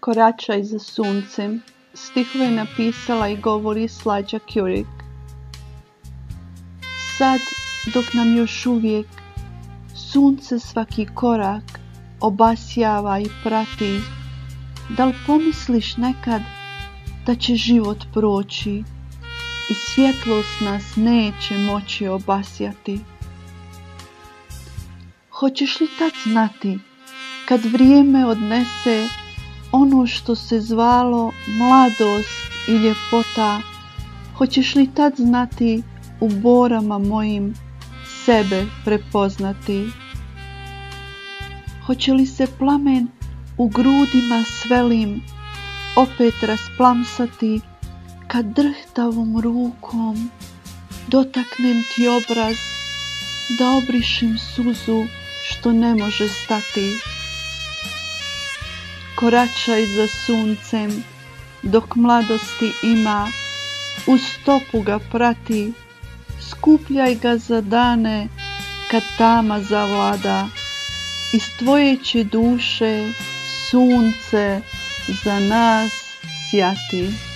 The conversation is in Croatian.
Koračaj za suncem. Stihove napisala i govori Slađa Kjurik. Sad, dok nam još uvijek sunce svaki korak obasjava i prati, da li pomisliš nekad da će život proći i svjetlost nas neće moći obasjati? Hoćeš li tad znati, kad vrijeme odnese ono što se zvalo mladost i ljepota, hoćeš li tad znati u borama mojim sebe prepoznati? Hoće li se plamen u grudima svelim opet rasplamsati, kad drhtavom rukom dotaknem ti obraz, da obrišem suzu što ne može stati? Koračaj za suncem, dok mladosti ima, uz stopu ga prati, skupljaj ga za dane kad tama zavlada, iz tvoje će duše sunce za nas sjati.